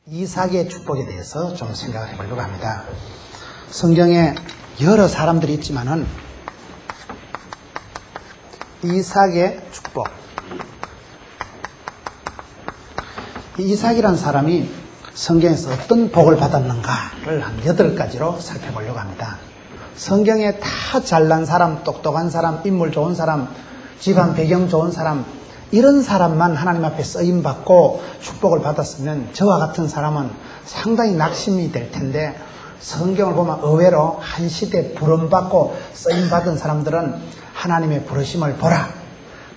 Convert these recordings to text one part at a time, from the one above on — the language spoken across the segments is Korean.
이삭의 축복에 대해서 좀 생각을 해보려고 합니다. 성경에 여러 사람들이 있지만은 이삭의 축복. 이삭이라는 사람이 성경에서 어떤 복을 받았는가를 한 8가지로 살펴보려고 합니다. 성경에 다 잘난 사람, 똑똑한 사람, 인물 좋은 사람, 집안 배경 좋은 사람, 이런 사람만 하나님 앞에 쓰임받고 축복을 받았으면 저와 같은 사람은 상당히 낙심이 될 텐데, 성경을 보면 의외로 한 시대 부름받고 쓰임받은 사람들은 하나님의 부르심을 보라,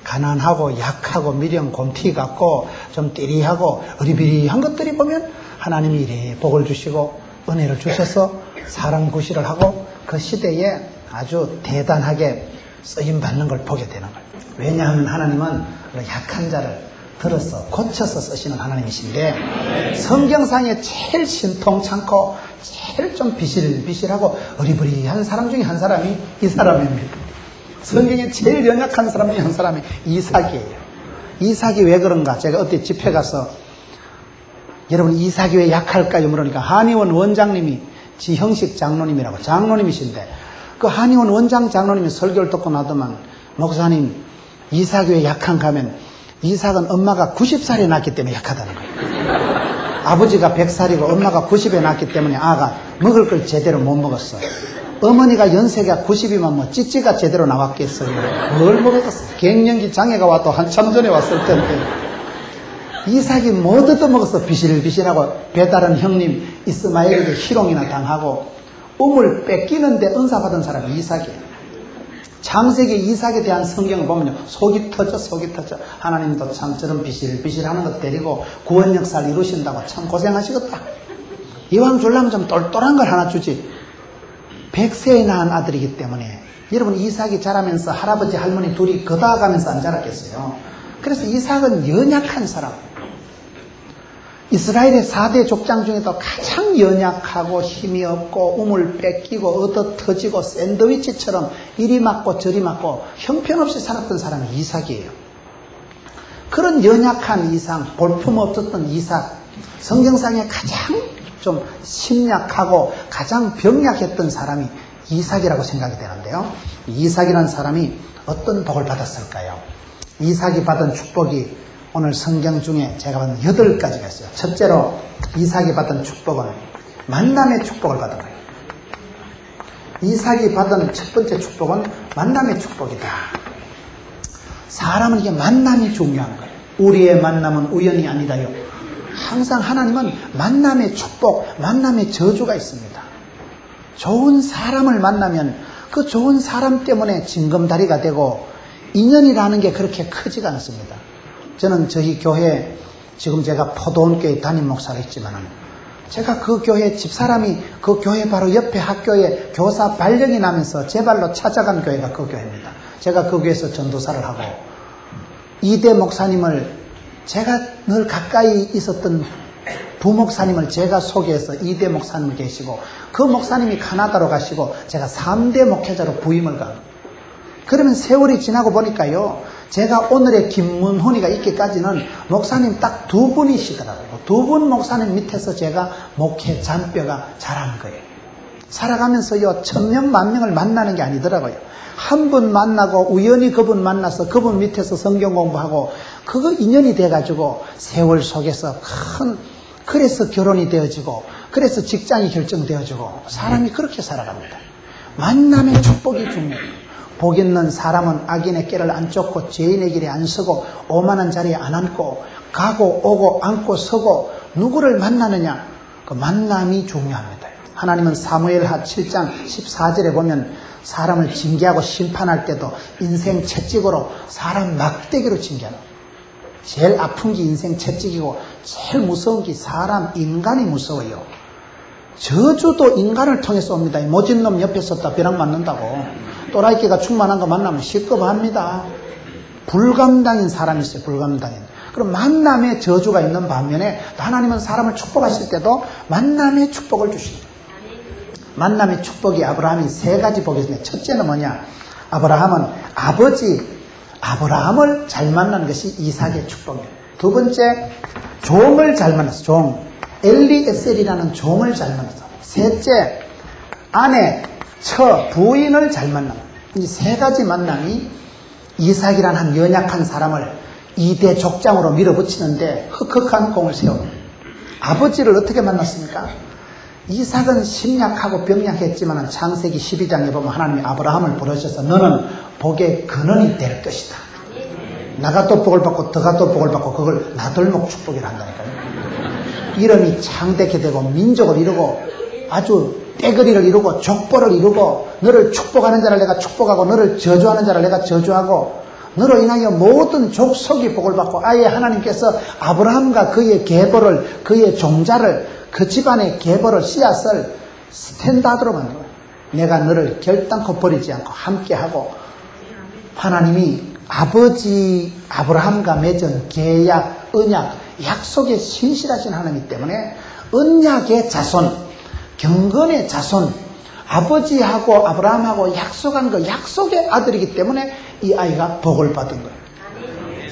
가난하고 약하고 미련 곰피 같고 좀 띠리하고 어리비리한 것들이 보면 하나님이 이래 복을 주시고 은혜를 주셔서 사랑 구실을 하고 그 시대에 아주 대단하게 쓰임받는 걸 보게 되는 거예요. 왜냐하면 하나님은 약한 자를 들어서 고쳐서 쓰시는 하나님이신데, 성경상에 제일 신통찮고 제일 좀 비실비실하고 어리버리한 사람 중에 한 사람이 이 사람입니다. 성경에 제일 연약한 사람 중에 한 사람이 이삭이에요. 이삭이 왜 그런가? 제가 어디 집회 가서 여러분 이삭이 왜 약할까요? 물으니까 한의원 원장님이 지형식 장로님이라고 장로님이신데, 그 한의원 원장 장로님이 설교를 듣고 나더만, 목사님 이삭이 왜 약한가 하면 이삭은 엄마가 90살에 낳기 때문에 약하다는 거예요. 아버지가 100살이고 엄마가 90에 낳기 때문에 아가 먹을 걸 제대로 못 먹었어요. 어머니가 연세가 90이면 뭐 찌찌가 제대로 나왔겠어요. 뭘 먹었어? 갱년기 장애가 와도 한참 전에 왔을 텐데, 이삭이 뭐 얻어먹어서 비실비실하고 배다른 형님 이스마엘에게 희롱이나 당하고 우물 뺏기는데 은사받은 사람이 이삭이에요. 창세기 이삭에 대한 성경을 보면요, 속이 터져. 하나님도 참 저런 비실비실하는 것 데리고 구원 역사를 이루신다고 참 고생하시겠다. 이왕 주려면 좀 똘똘한 걸 하나 주지. 100세에 낳은 아들이기 때문에, 여러분 이삭이 자라면서 할아버지 할머니 둘이 거다가면서 안 자랐겠어요. 그래서 이삭은 연약한 사람, 이스라엘의 4대 족장 중에도 가장 연약하고 힘이 없고 우물 뺏기고 얻어 터지고 샌드위치처럼 이리 맞고 저리 맞고 형편없이 살았던 사람이 이삭이에요. 그런 연약한 이삭, 볼품없었던 이삭, 성경상에 가장 좀 심약하고 가장 병약했던 사람이 이삭이라고 생각이 되는데요. 이삭이라는 사람이 어떤 복을 받았을까요? 이삭이 받은 축복이 오늘 성경 중에 제가 받은 8가지가 있어요. 첫째로 이삭이 받은 축복은 만남의 축복을 받은 거예요. 이삭이 받은 첫 번째 축복은 만남의 축복이다. 사람은 이게 만남이 중요한 거예요. 우리의 만남은 우연이 아니라요. 항상 하나님은 만남의 축복, 만남의 저주가 있습니다. 좋은 사람을 만나면 그 좋은 사람 때문에 징검다리가 되고 인연이라는 게 그렇게 크지가 않습니다. 저는 저희 교회, 지금 제가 포도원교회 담임 목사가 있지만은, 제가 그 교회 집사람이 그 교회 바로 옆에 학교에 교사 발령이 나면서 제 발로 찾아간 교회가 그 교회입니다. 제가 그 교회에서 전도사를 하고, 이대 목사님을, 제가 늘 가까이 있었던 부목사님을 제가 소개해서 이대 목사님 계시고, 그 목사님이 카나다로 가시고 제가 3대 목회자로 부임을 가고, 그러면 세월이 지나고 보니까요, 제가 오늘의 김문훈이가 있기까지는 목사님 딱 2분이시더라고요. 2분 목사님 밑에서 제가 목회 잔뼈가 자란 거예요. 살아가면서요, 1000명, 10,000명을 만나는 게 아니더라고요. 한 분 만나고 우연히 그분 만나서 그분 밑에서 성경 공부하고 그거 인연이 돼가지고 세월 속에서 그래서 결혼이 되어지고, 그래서 직장이 결정되어지고, 사람이 그렇게 살아갑니다. 만남의 축복이 중요해요. 복 있는 사람은 악인의 꾀를 안 쫓고 죄인의 길에 안 서고 오만한 자리에 안 앉고 가고 오고 앉고 서고, 누구를 만나느냐, 그 만남이 중요합니다. 하나님은 사무엘하 7장 14절에 보면 사람을 징계하고 심판할 때도 인생 채찍으로 사람 막대기로 징계하는, 제일 아픈 게 인생 채찍이고 제일 무서운 게 사람, 인간이 무서워요. 저주도 인간을 통해서 옵니다. 모진 놈 옆에 섰다 벼락 맞는다고. 또라이끼가 충만한 거 만나면 시급합니다. 불감당인 사람이 있어요. 불감당인. 그럼 만남의 저주가 있는 반면에 하나님은 사람을 축복하실 때도 만남의 축복을 주십니다. 만남의 축복이 아브라함이 3가지 복이 있습니다. 첫째는 뭐냐? 아브라함은 아브라함을 잘 만나는 것이 이삭의 축복입니다. 두 번째, 종을 잘 만났어. 엘리에셀이라는 종을 잘 만났어. 셋째, 아내, 처, 부인을 잘 만나. 이 세 가지 만남이 이삭이라는 한 연약한 사람을 2대 족장으로 밀어붙이는데 흑흑한 공을 세워. 아버지를 어떻게 만났습니까? 이삭은 심약하고 병약했지만 창세기 12장에 보면 하나님이 아브라함을 부르셔서 너는 복의 근원이 될 것이다. 나가 또 복을 받고 너가 또 복을 받고 그걸 나돌목 축복이라 한다니까요. 이름이 창대케 되고 민족을 이루고 아주 떼거리를 이루고 족보를 이루고 너를 축복하는 자를 내가 축복하고 너를 저주하는 자를 내가 저주하고 너로 인하여 모든 족속이 복을 받고 아예 하나님께서 아브라함과 그의 계보를 그의 종자를 그 집안의 계보를 씨앗을 스탠다드로 만들어요. 내가 너를 결단코 버리지 않고 함께하고 하나님이 아버지 아브라함과 맺은 계약, 언약, 약속에 신실하신 하나님 때문에 언약의 자손, 경건의 자손, 아버지하고 아브라함하고 약속한 그 약속의 아들이기 때문에 이 아이가 복을 받은 거예요.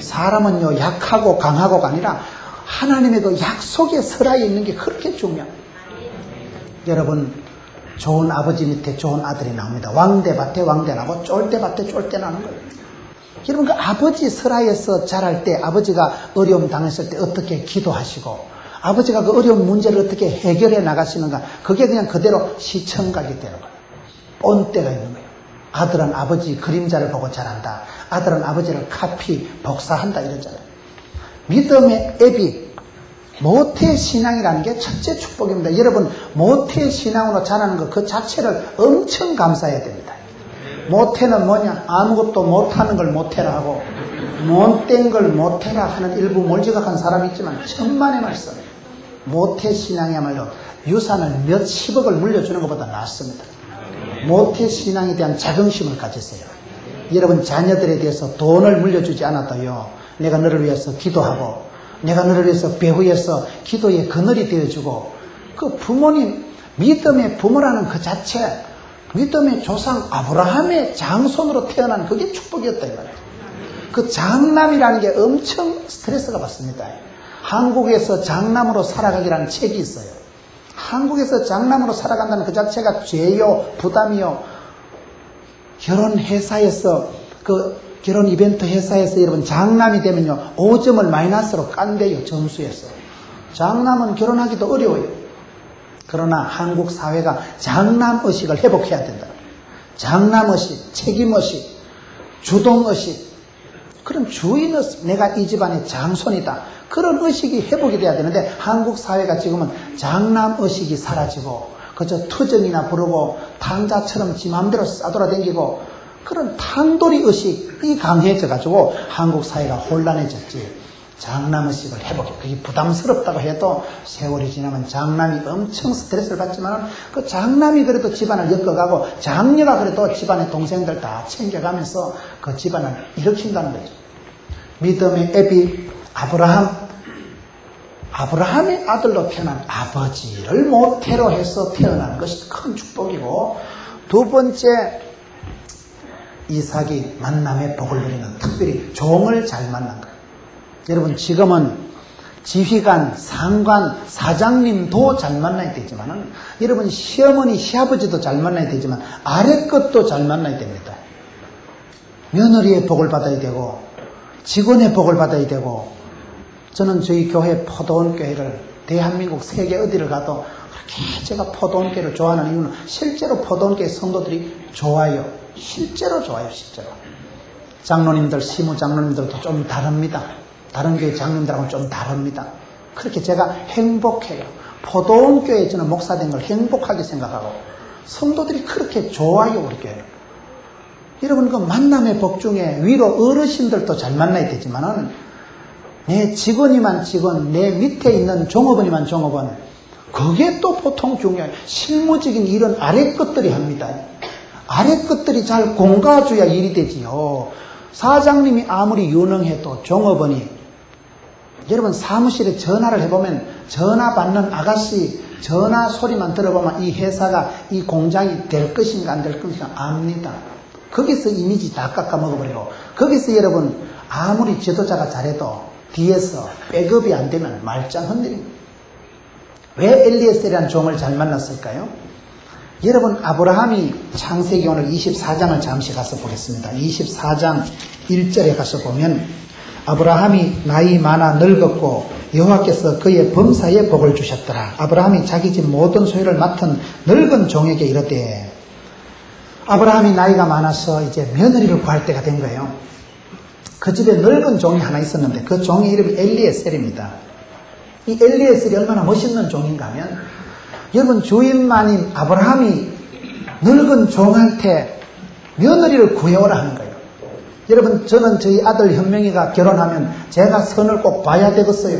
사람은요 약하고 강하고가 아니라 하나님의 그 약속의 설화에 있는 게 그렇게 중요합니다. 여러분 좋은 아버지 밑에 좋은 아들이 나옵니다. 왕대밭에 왕대 나고 쫄대밭에 쫄대 나는 거예요. 여러분 그 아버지 설화에서 자랄 때 아버지가 어려움 당했을 때 어떻게 기도하시고 아버지가 그 어려운 문제를 어떻게 해결해 나가시는가 그게 그냥 그대로 시청각이 되는 거예요. 본때가 있는 거예요. 아들은 아버지 그림자를 보고 자란다. 아들은 아버지를 카피 복사한다 이러잖아요. 믿음의 앱이 모태신앙이라는 게 첫째 축복입니다. 여러분 모태신앙으로 자라는 것 그 자체를 엄청 감사해야 됩니다. 모태는 뭐냐? 아무것도 못하는 걸 모태라 하고 못된 걸 모태라 하는 일부 몰지각한 사람이 있지만 천만의 말씀. 모태신앙이야말로 유산을 몇십억을 물려주는 것보다 낫습니다. 모태신앙에 대한 자긍심을 가지세요. 여러분 자녀들에 대해서 돈을 물려주지 않았다요. 내가 너를 위해서 기도하고 내가 너를 위해서 배후에서 기도의 그늘이 되어주고 그 부모님 믿음의 부모라는 그 자체 믿음의 조상 아브라함의 장손으로 태어난 그게 축복이었다 이 말이에요. 그 장남이라는 게 엄청 스트레스가 받습니다. 한국에서 장남으로 살아가기라는 책이 있어요. 한국에서 장남으로 살아간다는 그 자체가 죄요 부담이요. 결혼 회사에서 그 결혼 이벤트 회사에서 여러분 장남이 되면요 5점을 마이너스로 깐대요. 점수에서. 장남은 결혼하기도 어려워요. 그러나 한국 사회가 장남의식을 회복해야 된다. 장남의식, 책임의식, 주동의식, 그런 주인의식, 내가 이 집안의 장손이다. 그런 의식이 회복이 돼야 되는데 한국 사회가 지금은 장남의식이 사라지고 그저 투정이나 부르고 탕자처럼 지 마음대로 싸돌아다니고 그런 탄돌이 의식이 강해져가지고 한국 사회가 혼란해졌지. 장남의식을 회복해. 그게 부담스럽다고 해도 세월이 지나면 장남이 엄청 스트레스를 받지만 그 장남이 그래도 집안을 엮어가고 장녀가 그래도 집안의 동생들 다 챙겨가면서 그 집안을 일으킨다는 거죠. 믿음의 앱이 아브라함의 아들로 태어난 아버지를 모태로 해서 태어나는 것이 큰 축복이고 두 번째 이삭이 만남의 복을 누리는 특별히 종을 잘 만난 거예요. 여러분 지금은 지휘관, 상관, 사장님도 잘 만나야 되지만 여러분 시어머니, 시아버지도 잘 만나야 되지만 아래 것도 잘 만나야 됩니다. 며느리의 복을 받아야 되고 직원의 복을 받아야 되고 저는 저희 교회 포도원 교회를 대한민국 세계 어디를 가도 그렇게 제가 포도원 교회를 좋아하는 이유는 실제로 포도원 교회 성도들이 좋아요. 실제로 좋아요. 실제로. 장로님들, 시무장로님들도 좀 다릅니다. 다른 교회 장로님들하고는 좀 다릅니다. 그렇게 제가 행복해요. 포도원 교회에 저는 목사된 걸 행복하게 생각하고 성도들이 그렇게 좋아요. 우리 교회는. 여러분 그 만남의 복 중에 위로 어르신들도 잘 만나야 되지만은 내 직원이만 직원, 내 밑에 있는 종업원이만 종업원 그게 또 보통 중요해요. 실무적인 일은 아래 것들이 합니다. 아래 것들이 잘 공가줘야 일이 되지요. 사장님이 아무리 유능해도 종업원이 여러분 사무실에 전화를 해보면 전화 받는 아가씨 전화 소리만 들어보면 이 회사가 이 공장이 될 것인가 안 될 것인가 압니다. 거기서 이미지 다 깎아먹어버리고 거기서 여러분 아무리 지도자가 잘해도 뒤에서 백업이 안 되면 말짱 흔들립니다. 왜 엘리에셀이라는 종을 잘 만났을까요? 여러분, 아브라함이 창세기 오늘 24장을 잠시 가서 보겠습니다. 24장 1절에 가서 보면 아브라함이 나이 많아 늙었고 여호와께서 그의 범사에 복을 주셨더라. 아브라함이 자기 집 모든 소유를 맡은 늙은 종에게 이르되, 아브라함이 나이가 많아서 이제 며느리를 구할 때가 된 거예요. 그 집에 늙은 종이 하나 있었는데 그 종의 이름이 엘리에셀입니다. 이 엘리에셀이 얼마나 멋있는 종인가 하면, 여러분, 주인 마님 아브라함이 늙은 종한테 며느리를 구해오라 하는 거예요. 여러분, 저는 저희 아들 현명이가 결혼하면 제가 선을 꼭 봐야 되겠어요.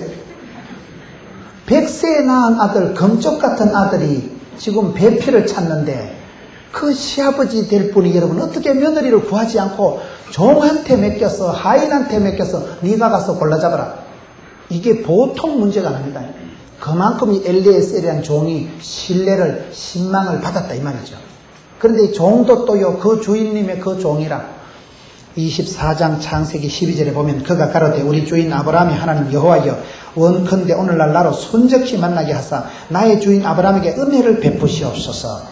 100세에 낳은 아들, 금쪽 같은 아들이 지금 배필을 찾는데 그 시아버지 될 분이 여러분 어떻게 며느리를 구하지 않고 종한테 맡겨서, 하인한테 맡겨서 네가 가서 골라잡아라. 이게 보통 문제가 아닙니다. 그만큼 이 엘리에셀이라는 종이 신뢰를, 신망을 받았다 이 말이죠. 그런데 이 종도 또요, 그 주인님의 그 종이라 24장 창세기 12절에 보면 그가 가로되 우리 주인 아브라함이 하나님 여호와여 원컨대 오늘날 나로 순적히 만나게 하사 나의 주인 아브라함에게 은혜를 베푸시옵소서.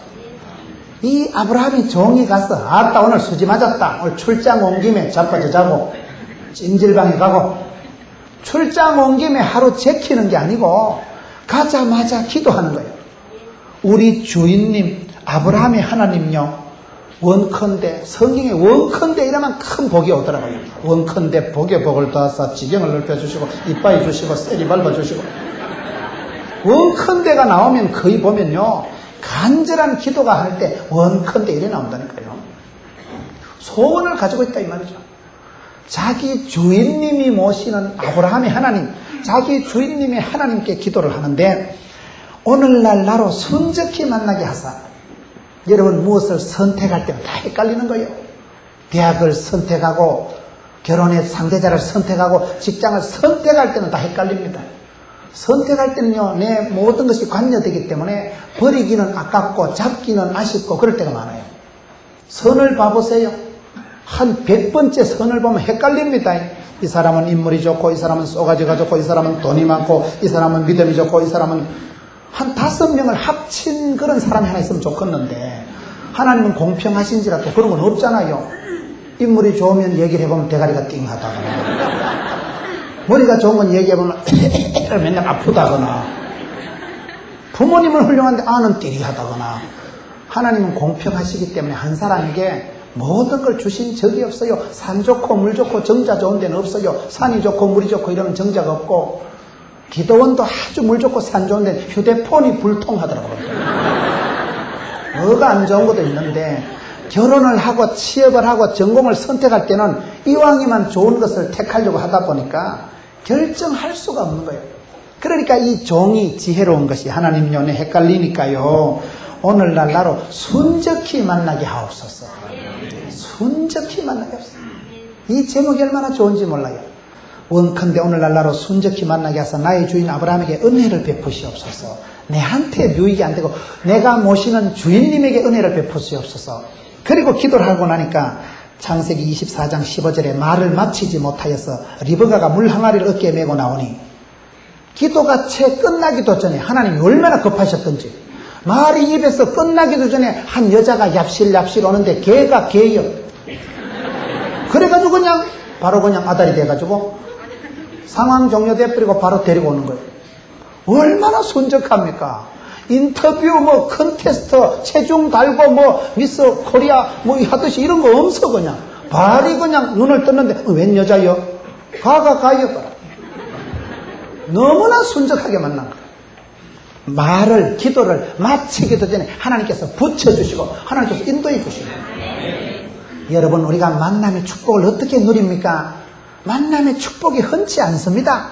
이 아브라함이 종이 가서 아따 오늘 수지 맞았다, 오늘 출장 온 김에 자빠져 자고 찜질방에 가고, 출장 온 김에 하루 제키는 게 아니고 가자마자 기도하는 거예요. 우리 주인님 아브라함의 하나님요, 원컨대, 성경에 원컨대 이러면 큰 복이 오더라고요. 원컨대 복의 복을 더하사 지경을 넓혀주시고 이빠이 주시고 셀이 밟아주시고. 원컨대가 나오면 거의 보면요, 간절한 기도가 할 때 원컨대 이래 나온다니까요. 소원을 가지고 있다 이 말이죠. 자기 주인님이 모시는 아브라함의 하나님, 자기 주인님의 하나님께 기도를 하는데 오늘날 나로 순적히 만나게 하사. 여러분, 무엇을 선택할 때는 다 헷갈리는 거예요. 대학을 선택하고 결혼의 상대자를 선택하고 직장을 선택할 때는 다 헷갈립니다. 선택할 때는요, 내 모든 것이 관여되기 때문에 버리기는 아깝고 잡기는 아쉽고 그럴 때가 많아요. 선을 봐보세요. 한 100번째 선을 보면 헷갈립니다. 이 사람은 인물이 좋고, 이 사람은 쏘가지가 좋고, 이 사람은 돈이 많고, 이 사람은 믿음이 좋고, 이 사람은 한 5명을 합친 그런 사람이 하나 있으면 좋겠는데, 하나님은 공평하신지라 또 그런 건 없잖아요. 인물이 좋으면 얘기를 해보면 대가리가 띵하다거나, 머리가 좋은 건 얘기해보면 맨날 아프다거나, 부모님은 훌륭한데 아는 띠리하다거나. 하나님은 공평하시기 때문에 한 사람에게 모든 걸 주신 적이 없어요. 산 좋고 물 좋고 정자 좋은 데는 없어요. 산이 좋고 물이 좋고 이러면 정자가 없고, 기도원도 아주 물 좋고 산 좋은 데는 휴대폰이 불통하더라고요. 뭐가 안 좋은 것도 있는데, 결혼을 하고 취업을 하고 전공을 선택할 때는 이왕이면 좋은 것을 택하려고 하다 보니까 결정할 수가 없는 거예요. 그러니까 이 종이 지혜로운 것이, 하나님 연에 헷갈리니까요, 오늘날 나로 순적히 만나게 하옵소서. 순적히 만나게 하옵소서. 이 제목이 얼마나 좋은지 몰라요. 원컨대 오늘날 나로 순적히 만나게 하사 나의 주인 아브라함에게 은혜를 베푸시옵소서. 내한테 유익이 안 되고 내가 모시는 주인님에게 은혜를 베푸시옵소서. 그리고 기도를 하고 나니까 창세기 24장 15절에 말을 마치지 못하여서 리브가가 물 항아리를 어깨에 메고 나오니, 기도가 채 끝나기도 전에 하나님이 얼마나 급하셨던지, 말이 입에서 끝나기도 전에 한 여자가 얍실얍실 오는데 걔가 걔요. 그래가지고 그냥 바로 그냥 아달이 돼가지고 상황 종료돼 버리고 바로 데리고 오는 거예요. 얼마나 순적합니까? 인터뷰 뭐 컨테스트 체중 달고 뭐 미스 코리아 뭐 하듯이 이런 거 없어. 그냥 발이 그냥 눈을 떴는데 웬 여자요? 가요. 너무나 순적하게 만난 거예요. 말을, 기도를 마치기도 전에 하나님께서 붙여주시고 하나님께서 인도해 주시고. 여러분, 우리가 만남의 축복을 어떻게 누립니까? 만남의 축복이 흔치 않습니다.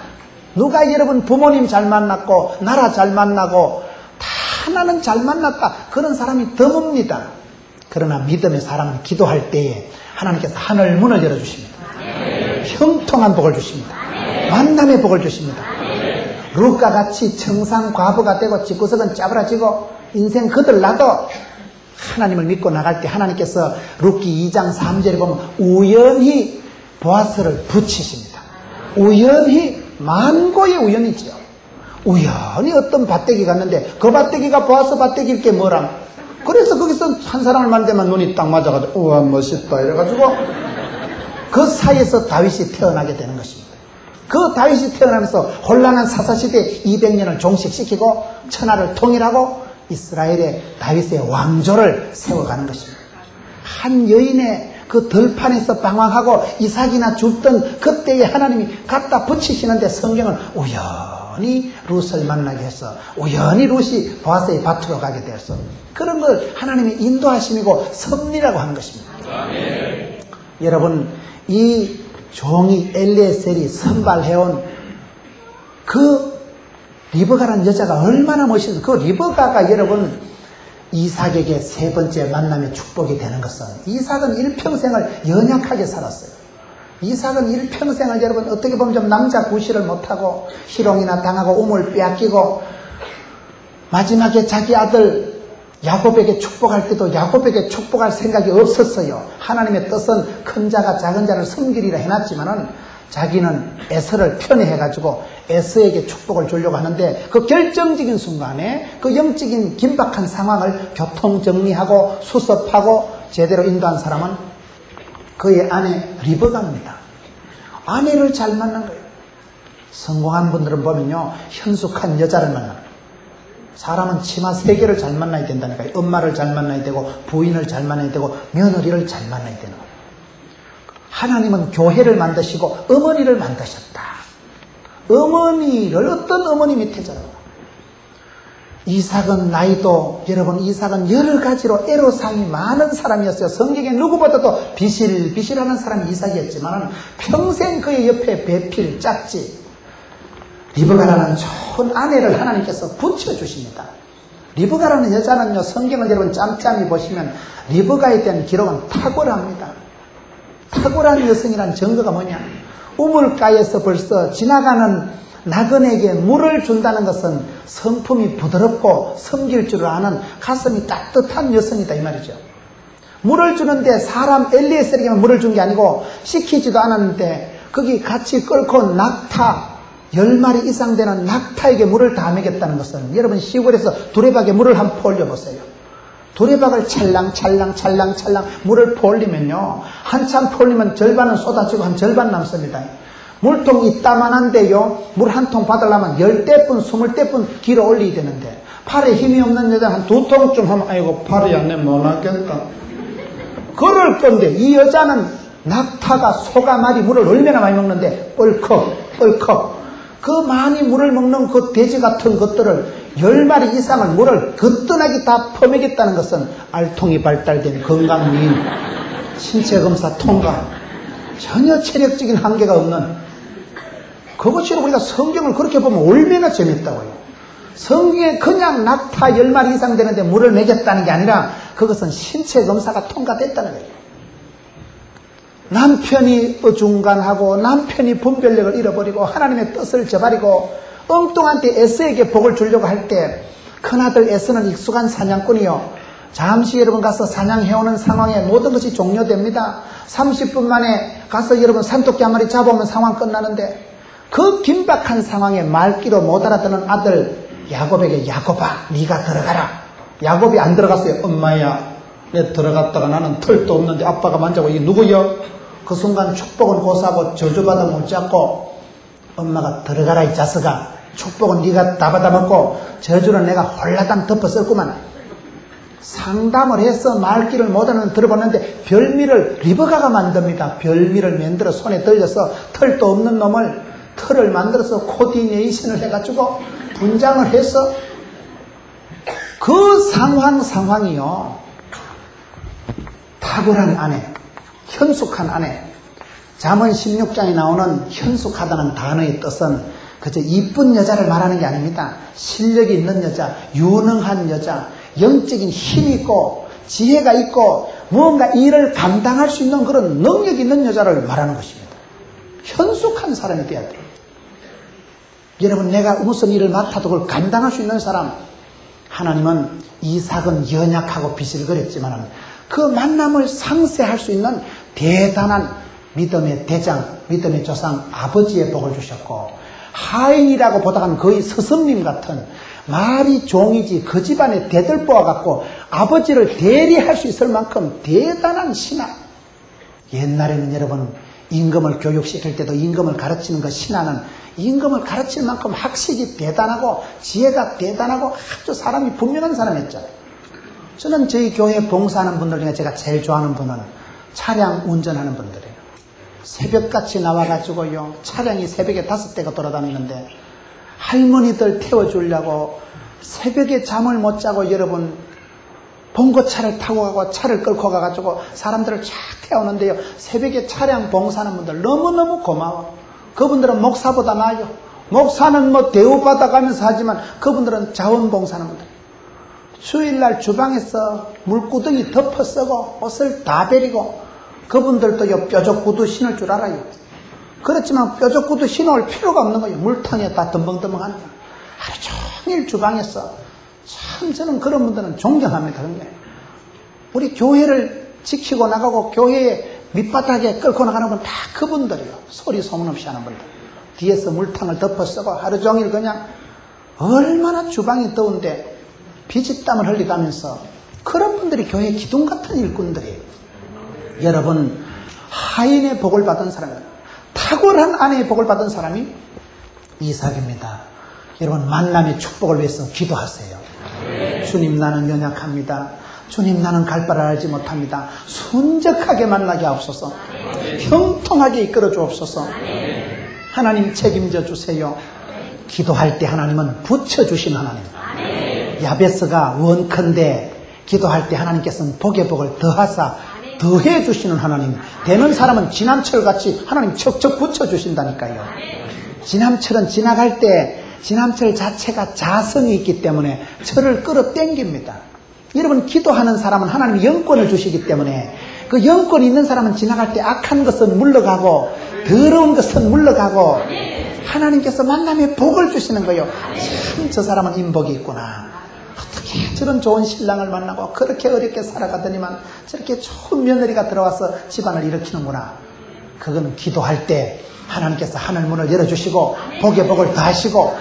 누가 여러분 부모님 잘 만났고 나라 잘 만나고 다 나는 잘 만났다, 그런 사람이 드뭅니다. 그러나 믿음의 사람은 기도할 때에 하나님께서 하늘 문을 열어주십니다. 형통한 복을 주십니다. 만남의 복을 주십니다. 룻과 같이 청산 과부가 되고 집구석은 짜부라지고 인생 거들나도 하나님을 믿고 나갈 때 하나님께서 룻기 2장 3절에 보면 우연히 보아스를 붙이십니다. 우연히, 만고의 우연이지요. 우연히 어떤 밭대기 갔는데 그 밭대기가 보아서 밭대기일 게 뭐람. 그래서 거기서 한 사람을 만나면 눈이 딱 맞아가지고 우와 멋있다 이래가지고 그 사이에서 다윗이 태어나게 되는 것입니다. 그 다윗이 태어나면서 혼란한 사사시대 200년을 종식시키고 천하를 통일하고 이스라엘의 다윗의 왕조를 세워가는 것입니다. 한 여인의 그 들판에서 방황하고 이삭이나 줍던 그때에 하나님이 갖다 붙이시는데 성경은 우연히 룻을 만나게 해서 우연히 룻이 보아스의 밭으로 가게 되었어. 그런 걸 하나님의 인도하심이고 섭리라고 하는 것입니다. 아멘. 여러분 이 종이 엘리에셀이 선발해온 그 리브가라는 여자가 얼마나 멋있어. 그 리브가가 여러분 이삭에게 세 번째 만남의 축복이 되는 것은 이삭은 일평생을 연약하게 살았어요. 이삭은 일평생을 여러분 어떻게 보면 좀 남자 구실을 못하고 희롱이나 당하고 우물 빼앗기고 마지막에 자기 아들 야곱에게 축복할 때도 야곱에게 축복할 생각이 없었어요. 하나님의 뜻은 큰 자가 작은 자를 섬기리라 해놨지만은 자기는 에서를 편애해가지고 에서에게 축복을 주려고 하는데 그 결정적인 순간에 그 영적인 긴박한 상황을 교통정리하고 수습하고 제대로 인도한 사람은 그의 아내 리브가입니다. 아내를 잘 만난 거예요. 성공한 분들은 보면요 현숙한 여자를 만나요. 사람은 치마 3개를 잘 만나야 된다니까요. 엄마를 잘 만나야 되고 부인을 잘 만나야 되고 며느리를 잘 만나야 되는 거예요. 하나님은 교회를 만드시고 어머니를 만드셨다. 어머니를 어떤 어머니 밑에잖아요. 이삭은 나이도 여러분 이삭은 여러 가지로 애로사항이 많은 사람이었어요. 성경에 누구보다도 비실비실하는 사람이 이삭이었지만 평생 그의 옆에 배필 짝지 리브가라는 좋은 아내를 하나님께서 붙여주십니다. 리브가라는 여자는요 성경을 여러분 짬짬이 보시면 리브가에 대한 기록은 탁월합니다. 탁월한 여성이라는 증거가 뭐냐? 우물가에서 벌써 지나가는 나그네에게 물을 준다는 것은 성품이 부드럽고 섬길 줄 아는 가슴이 따뜻한 여성이다 이 말이죠. 물을 주는데 사람 엘리에셀에게만 물을 준 게 아니고 시키지도 않았는데 거기 같이 끌고 낙타 10마리 이상 되는 낙타에게 물을 다 먹였다는 것은 여러분 시골에서 두레박에 물을 한번 퍼올려보세요. 두레박을 찰랑찰랑 물을 퍼올리면요 한참 퍼올리면 절반은 쏟아지고 한 절반 남습니다. 물통 이따만한데요 물 한 통 받으려면 10대뿐 20대뿐 길어 올려야 되는데 팔에 힘이 없는 여자 한 2통쯤 하면 아이고 팔이 안 내면 못 하겠다 그럴 건데 이 여자는 낙타가 소가 마리 물을 얼마나 많이 먹는데 뻘컥 그 많이 물을 먹는 그 돼지 같은 것들을 10마리 이상을 물을 거뜬하게 다 퍼먹였다는 것은 알통이 발달된 건강미인 신체검사 통과 전혀 체력적인 한계가 없는 그것으로 우리가 성경을 그렇게 보면 얼마나 재밌다고요. 성경에 그냥 낙타 10마리 이상 되는데 물을 먹였다는 게 아니라 그것은 신체검사가 통과됐다는 거예요. 남편이 어중간하고 남편이 분별력을 잃어버리고 하나님의 뜻을 저버리고 엉뚱한 때 에스에게 복을 주려고 할 때 큰아들 에스는 익숙한 사냥꾼이요 잠시 여러분 가서 사냥해오는 상황에 모든 것이 종료됩니다. 30분 만에 가서 여러분 산토끼 한 마리 잡아오면 상황 끝나는데 그 긴박한 상황에 말귀로 못 알아듣는 아들 야곱에게 야곱아 네가 들어가라. 야곱이 안 들어갔어요. 엄마야 내 들어갔다가 나는 털도 없는데 아빠가 만져고 이게 누구여? 그 순간 축복은 고사하고 저주받아 못 잡고 엄마가 들어가라 이 자식아 축복은 네가 다 받아먹고 저주는 내가 홀라당 덮어쓸구만. 상담을 해서 말귀를 못하는 들어봤는데 별미를 리브가가 만듭니다. 별미를 만들어 손에 들려서 털도 없는 놈을 털을 만들어서 코디네이션을 해가지고 분장을 해서 그 상황이요 탁월한 아내 현숙한 아내 잠언 16장에 나오는 현숙하다는 단어의 뜻은 그저 이쁜 여자를 말하는 게 아닙니다. 실력이 있는 여자, 유능한 여자, 영적인 힘이 있고 지혜가 있고 무언가 일을 감당할 수 있는 그런 능력이 있는 여자를 말하는 것입니다. 현숙한 사람이 돼야 돼요. 여러분 내가 무슨 일을 맡아도 그걸 감당할 수 있는 사람 하나님은 이삭은 연약하고 비실거렸지만 그 만남을 상쇄할 수 있는 대단한 믿음의 대장, 믿음의 조상 아버지의 복을 주셨고 하인이라고 보다가는 거의 스승님 같은 말이 종이지 그 집안에 대들보와 같고 아버지를 대리할 수 있을 만큼 대단한 신하. 옛날에는 여러분 임금을 교육시킬 때도 임금을 가르치는 그 신하는 임금을 가르칠 만큼 학식이 대단하고 지혜가 대단하고 아주 사람이 분명한 사람이었죠. 저는 저희 교회 봉사하는 분들 중에 제가 제일 좋아하는 분은 차량 운전하는 분들이에요. 새벽같이 나와가지고요, 차량이 새벽에 5대가 돌아다니는데 할머니들 태워주려고 새벽에 잠을 못 자고 여러분 봉고차를 타고 가고 차를 끌고 가가지고 사람들을 쫙 태우는데요, 새벽에 차량 봉사하는 분들 너무너무 고마워. 그분들은 목사보다 나아요. 목사는 뭐 대우받아가면서 하지만 그분들은 자원봉사하는 분들. 주일날 주방에서 물구덩이 덮어 쓰고 옷을 다 베리고, 그분들도 뾰족 구두 신을 줄 알아요. 그렇지만 뾰족 구두 신을 필요가 없는 거예요. 물통에 다 덤벙덤벙 하는 거예요. 하루 종일 주방에서. 참 저는 그런 분들은 존경합니다. 우리 교회를 지키고 나가고 교회에 밑바닥에 끌고 나가는 건 다 그분들이에요. 소리 소문 없이 하는 분들. 뒤에서 물탕을 덮어 쓰고 하루 종일 그냥 얼마나 주방이 더운데 피지땀을 흘리가면서, 그런 분들이 교회 기둥 같은 일꾼들이에요. 여러분, 하인의 복을 받은 사람입니다. 탁월한 아내의 복을 받은 사람이 이삭입니다. 여러분, 만남의 축복을 위해서 기도하세요. 주님, 나는 연약합니다. 주님, 나는 갈 바를 알지 못합니다. 순적하게 만나게 하옵소서. 형통하게 이끌어 주옵소서. 하나님 책임져 주세요. 기도할 때 하나님은 붙여주신 하나님. 야베스가 원컨대 기도할 때 하나님께서는 복의 복을 더하사 더해 주시는 하나님. 되는 사람은 지남철같이 하나님 척척 붙여주신다니까요. 지남철은 지나갈 때 지남철 자체가 자성이 있기 때문에 철을 끌어당깁니다. 여러분, 기도하는 사람은 하나님이 영권을 주시기 때문에 그 영권이 있는 사람은 지나갈 때 악한 것은 물러가고 더러운 것은 물러가고 하나님께서 만남의 복을 주시는 거예요. 참 저 사람은 인복이 있구나. 어떻게 저런 좋은 신랑을 만나고 그렇게 어렵게 살아가더니만 저렇게 좋은 며느리가 들어와서 집안을 일으키는구나. 그건 기도할 때 하나님께서 하늘문을 열어주시고 복의 복을 더하시고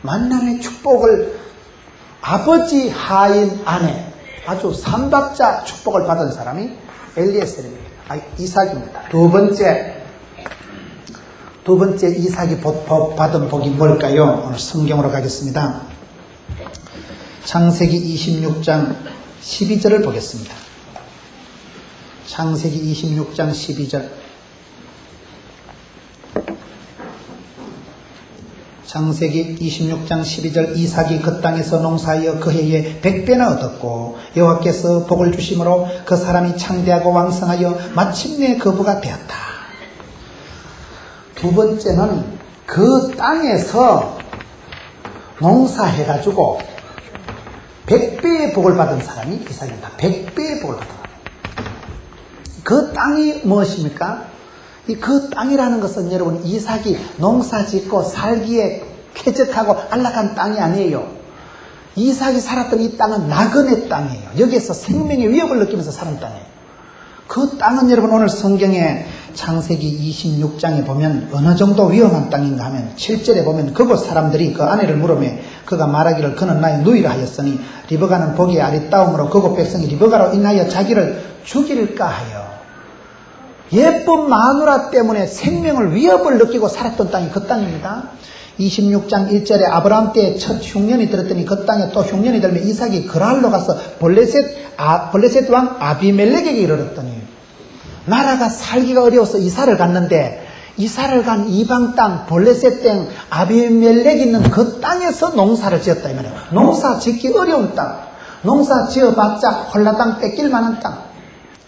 만남의 축복을, 아버지, 하인, 아내, 아주 삼박자 축복을 받은 사람이 엘리에셀입니다. 이삭입니다. 두 번째 이삭이 받은 복이 뭘까요? 오늘 성경으로 가겠습니다. 창세기 26장 12절을 보겠습니다. 창세기 26장 12절. 창세기 26장 12절. 이삭이 그 땅에서 농사하여 그 해에 100배나 얻었고 여호와께서 복을 주심으로 그 사람이 창대하고 왕성하여 마침내 거부가 되었다. 두 번째는 그 땅에서 농사해가지고 100배의 복을 받은 사람이 이삭입니다. 100배의 복을 받은 사람. 그 땅이 무엇입니까? 그 땅이라는 것은 여러분, 이삭이 농사 짓고 살기에 쾌적하고 안락한 땅이 아니에요. 이삭이 살았던 이 땅은 나그네 땅이에요. 여기에서 생명의 위협을 느끼면서 사는 땅이에요. 그 땅은 여러분, 오늘 성경에 창세기 26장에 보면 어느 정도 위험한 땅인가 하면 7절에 보면 그곳 사람들이 그 아내를 물으매 그가 말하기를 그는 나의 누이라 하였으니 리브가는 보기에 아리따움으로 그곳 백성이 리브가로 인하여 자기를 죽일까 하여. 예쁜 마누라 때문에 생명을 위협을 느끼고 살았던 땅이 그 땅입니다. 26장 1절에 아브라함 때에 첫 흉년이 들었더니 그 땅에 또 흉년이 들면 이삭이 그랄로 가서 블레셋 왕 아비멜렉에게 이르렀더니, 나라가 살기가 어려워서 이사를 갔는데 이사를 간 이방 땅 블레셋 땅 아비멜렉 있는 그 땅에서 농사를 지었다 이 말이에요. 농사 짓기 어려운 땅, 농사 지어봤자 홀라당 뺏길 만한 땅,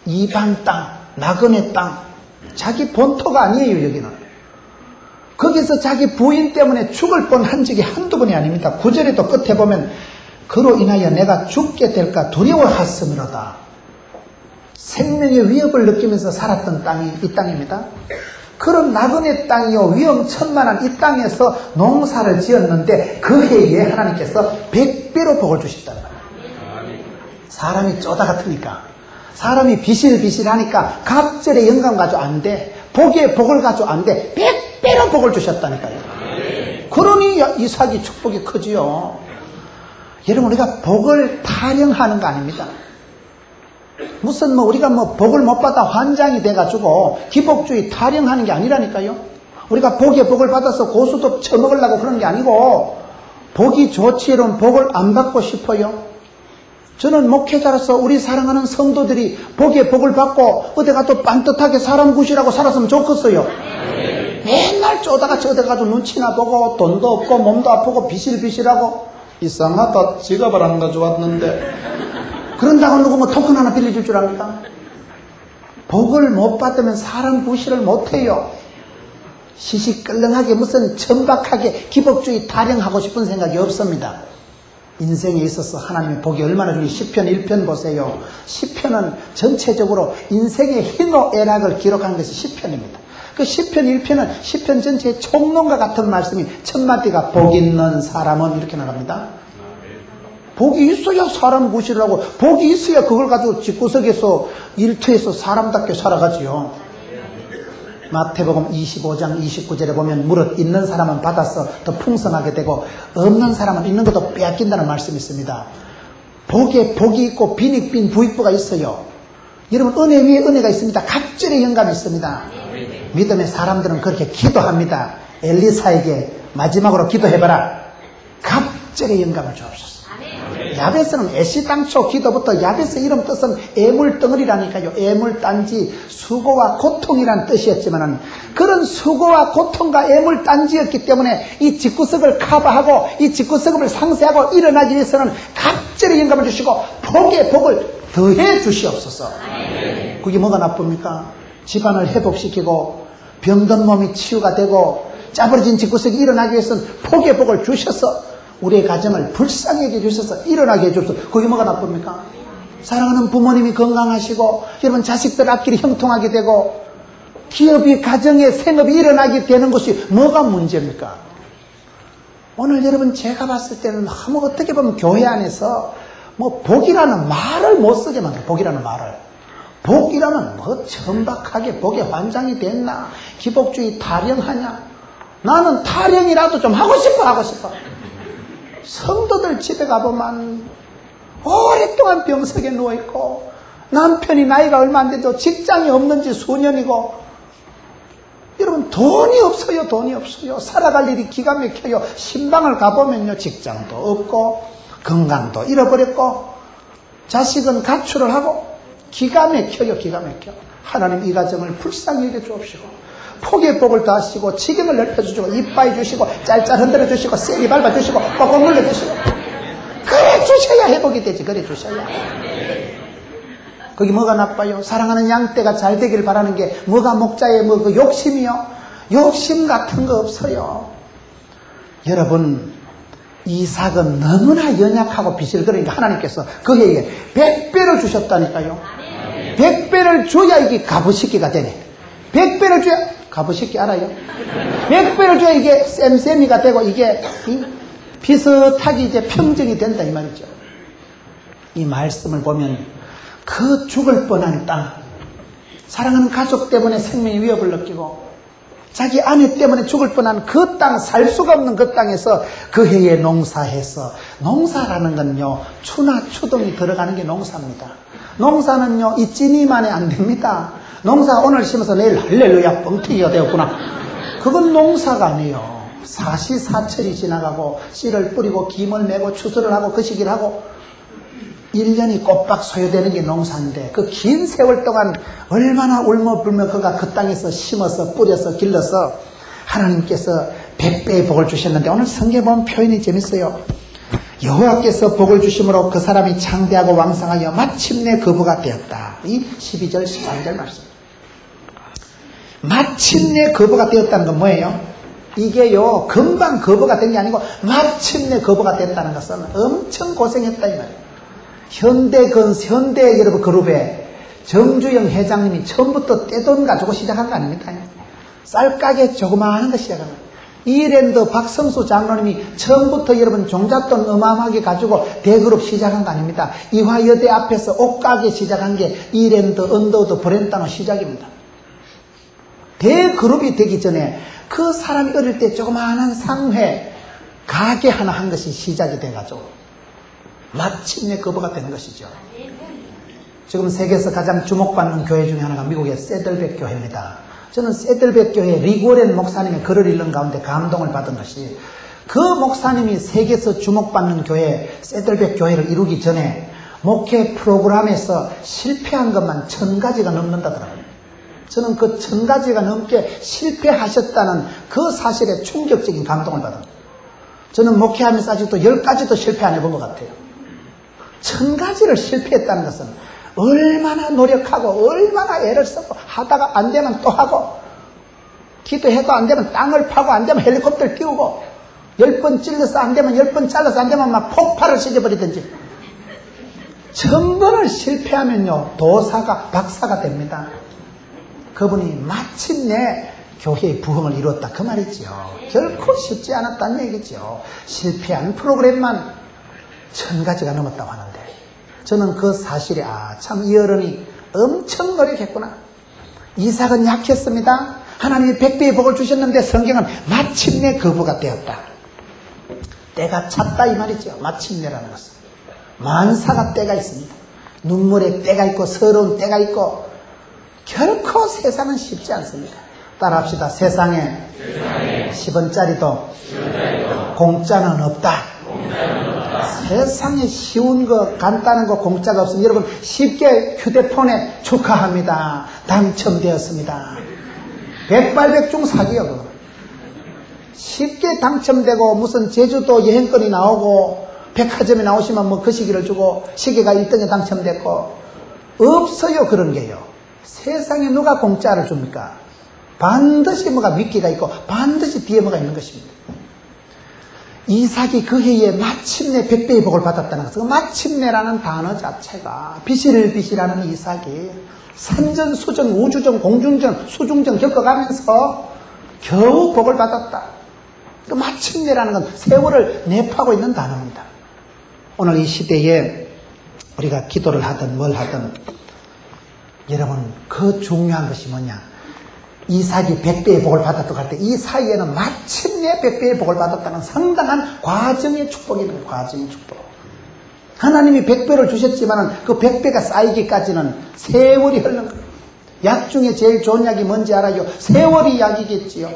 이방 땅, 나그네 땅, 자기 본토가 아니에요. 여기는 거기서 자기 부인 때문에 죽을 뻔한 적이 한두 번이 아닙니다. 9절에도 끝에 보면 그로 인하여 내가 죽게 될까 두려워하였음이로다. 생명의 위협을 느끼면서 살았던 땅이 이 땅입니다. 그런 나그네 땅이요 위험천만한 이 땅에서 농사를 지었는데 그 해에 하나님께서 100배로 복을 주셨다는 거예요. 사람이 쪼다 같으니까, 사람이 비실비실하니까 갑절의 영감 가지고 안 돼, 복의 복을 가지고 안 돼, 100배로 복을 주셨다니까요. 그러니 이삭이 축복이 크지요. 여러분, 우리가 복을 타령하는 거 아닙니다. 무슨 우리가 복을 못 받아 환장이 돼가지고 기복주의 타령하는 게 아니라니까요. 우리가 복에 복을 받아서 고수도 처먹으려고 그런 게 아니고, 복이 좋지, 여러분, 복을 안 받고 싶어요. 저는 목회자로서 우리 사랑하는 성도들이 복에 복을 받고 어디 가도 반듯하게 사람 구실하고 살았으면 좋겠어요. 맨날 쪼다가 저대 가지고 눈치나 보고 돈도 없고 몸도 아프고 비실비실하고 이상하다, 지갑을 안 가져왔는데 그런다고 누구 토큰 하나 빌려줄 줄 압니까? 복을 못 받으면 사람 구실을 못해요. 시시끌렁하게 무슨 천박하게 기복주의 타령하고 싶은 생각이 없습니다. 인생에 있어서 하나님의 복이 얼마나 주니. 시편 1편 보세요. 시편은 전체적으로 인생의 희노애락을 기록한 것이 시편입니다. 그 시편 1편은 시편 전체의 총론과 같은 말씀이 첫 마디가 복 있는 사람은 이렇게 나갑니다. 복이 있어야 사람 구실을 하고, 복이 있어야 그걸 가지고 집구석에서 일터에서 사람답게 살아가지요. 마태복음 25장 29절에 보면 무릇 있는 사람은 받아서 더 풍성하게 되고 없는 사람은 있는 것도 빼앗긴다는 말씀이 있습니다. 복에 복이 있고 빈익빈 부익부가 있어요. 여러분, 은혜 위에 은혜가 있습니다. 갑절의 영감이 있습니다. 믿음의 사람들은 그렇게 기도합니다. 엘리사에게 마지막으로 기도해봐라. 갑절의 영감을 주옵소서. 야베스는 애시당초 기도부터, 야베스 이름 뜻은 애물덩어리라니까요. 애물단지, 수고와 고통이란 뜻이었지만은, 그런 수고와 고통과 애물단지였기 때문에 이 집구석을 커버하고 이 집구석을 상세하고 일어나기 위해서는 갑절의 영감을 주시고 복에 복을 더해 주시옵소서. 그게 뭐가 나쁩니까? 집안을 회복시키고 병든 몸이 치유가 되고 짜부러진 집구석이 일어나기 위해서는 복에 복을 주셔서 우리의 가정을 불쌍하게 해주셔서 일어나게 해주셔서, 그게 뭐가 나쁩니까? 사랑하는 부모님이 건강하시고 여러분 자식들 앞길이 형통하게 되고 기업이, 가정의 생업이 일어나게 되는 것이 뭐가 문제입니까? 오늘 여러분 제가 봤을 때는 너무 어떻게 보면 교회 안에서 복이라는 말을 못 쓰게 만들어요. 복이라는 말을. 복이라는 천박하게 복에 환장이 됐나? 기복주의 타령하냐? 나는 타령이라도 좀 하고 싶어. 성도들 집에 가보면 오랫동안 병석에 누워있고 남편이 나이가 얼마 안 돼도 직장이 없는지 수년이고, 여러분 돈이 없어요. 살아갈 일이 기가 막혀요. 신방을 가보면요, 직장도 없고 건강도 잃어버렸고 자식은 가출을 하고 기가 막혀요. 하나님 이 가정을 불쌍히 여겨 주옵시고 폭의 복을 더하시고 지경을 넓혀주시고 이빠이 주시고 짤짤 흔들어 주시고 세게 밟아 주시고 꽉꽉 눌러 주시고, 그래 주셔야 회복이 되지. 그래 주셔야. 거기 뭐가 나빠요? 사랑하는 양떼가 잘 되기를 바라는 게 뭐가 목자의 그 욕심이요? 욕심 같은 거 없어요. 여러분, 이삭은 너무나 연약하고 비실거리니까 하나님께서 그에게 100배를 주셨다니까요. 100배를 줘야 이게 가부식기가 되네. 100배를 줘야, 가부식기 알아요? 100배를 줘야 이게 쌤쌤이가 되고 이게 비슷하게 이제 평정이 된다 이 말이죠. 이 말씀을 보면 그 죽을 뻔한 땅, 사랑하는 가족 때문에 생명의 위협을 느끼고 자기 아내 때문에 죽을 뻔한 그 땅, 살 수가 없는 그 땅에서 그 해에 농사해서, 농사라는 건요 추나 추동이 들어가는 게 농사입니다. 농사는요 이 찐이만에 안 됩니다. 농사가 오늘 심어서 내일 할렐루야 뻥튀기가 되었구나, 그건 농사가 아니에요. 사시사철이 지나가고 씨를 뿌리고 김을 메고 추수를 하고 거시기를 하고 1년이 꼬박 소요되는 게 농사인데, 그 긴 세월 동안 얼마나 울며불며 그가 그 땅에서 심어서 뿌려서 길러서 하나님께서 100배의 복을 주셨는데, 오늘 성경에 보면 표현이 재밌어요. 여호와께서 복을 주심으로 그 사람이 창대하고 왕성하여 마침내 거부가 되었다. 이 12절 13절 말씀. 마침내 거부가 되었다는 건 뭐예요? 이게요 금방 거부가 된 게 아니고 마침내 거부가 됐다는 것은 엄청 고생했다 이 말이에요. 현대 여러분 그룹에 정주영 회장님이 처음부터 떼돈 가지고 시작한 거 아닙니까? 쌀가게 조그마한 거 시작한 거예요. 이랜드 박성수 장로님이 처음부터 여러분 종잣돈 어마어마하게 가지고 대그룹 시작한 거 아닙니다. 이화여대 앞에서 옷가게 시작한 게 이랜드, 언더우드, 브랜다노 시작입니다. 대그룹이 되기 전에 그 사람이 어릴 때 조그마한 상회, 가게 하나 한 것이 시작이 돼가지고 마침내 거부가 되는 것이죠. 지금 세계에서 가장 주목받는 교회 중에 하나가 미국의 세들백 교회입니다. 저는 세들백 교회 리고렌 목사님의 글을 읽는 가운데 감동을 받은 것이, 그 목사님이 세계에서 주목받는 교회 세들백 교회를 이루기 전에 목회 프로그램에서 실패한 것만 1000가지가 넘는다더라고요. 저는 그 1000가지가 넘게 실패하셨다는 그 사실에 충격적인 감동을 받은, 저는 목회하면서 아직도 10가지도 실패 안 해본 것 같아요. 1000가지를 실패했다는 것은 얼마나 노력하고 얼마나 애를 쓰고 하다가 안 되면 또 하고, 기도해도 안 되면 땅을 파고 안 되면 헬리콥터를 띄우고, 10번 찔러서 안 되면 10번 잘라서 안 되면 막 폭발을 시켜버리든지, 1000번을 실패하면요 도사가 박사가 됩니다. 그분이 마침내 교회의 부흥을 이루었다 그 말이죠. 결코 쉽지 않았다는 얘기죠. 실패한 프로그램만 1000가지가 넘었다고 하는데, 저는 그 사실에 참 이 어른이 엄청 노력했구나. 이삭은 약했습니다. 하나님이 100배의 복을 주셨는데 성경은 마침내 거부가 되었다. 때가 찼다 이 말이죠. 마침내라는 것은 만사가 때가 있습니다. 눈물의 때가 있고 서러운 때가 있고, 결코 세상은 쉽지 않습니다. 따라합시다. 세상에 10원짜리도 공짜는 없다. 세상에 쉬운 거 간단한 거 공짜가 없으면 여러분 쉽게 휴대폰에 축하합니다, 당첨되었습니다. 백발백중 사기요. 그거 쉽게 당첨되고 무슨 제주도 여행권이 나오고 백화점에 나오시면 뭐 그 시기를 주고 시계가 1등에 당첨됐고, 없어요 그런 게요. 세상에 누가 공짜를 줍니까? 반드시 뭐가 미끼가 있고 반드시 뒤에 뭐가 있는 것입니다. 이삭이 그 해에 마침내 100배의 복을 받았다는 것은, 마침내라는 단어 자체가 비실비실하는 이삭이 산전수전, 우주전, 공중전, 수중전 겪어가면서 겨우 복을 받았다. 그 마침내라는 건 세월을 내포하고 있는 단어입니다. 오늘 이 시대에 우리가 기도를 하든 뭘 하든 여러분 그 중요한 것이 뭐냐, 이삭이 100배의 복을 받았다고 할 때 이 사이에는 마침내 100배의 복을 받았다는 상당한 과정의 축복이 있는, 과정의 축복. 하나님이 100배를 주셨지만 그 100배가 쌓이기까지는 세월이 흐르는 거예요. 약 중에 제일 좋은 약이 뭔지 알아요? 세월이 약이겠지요.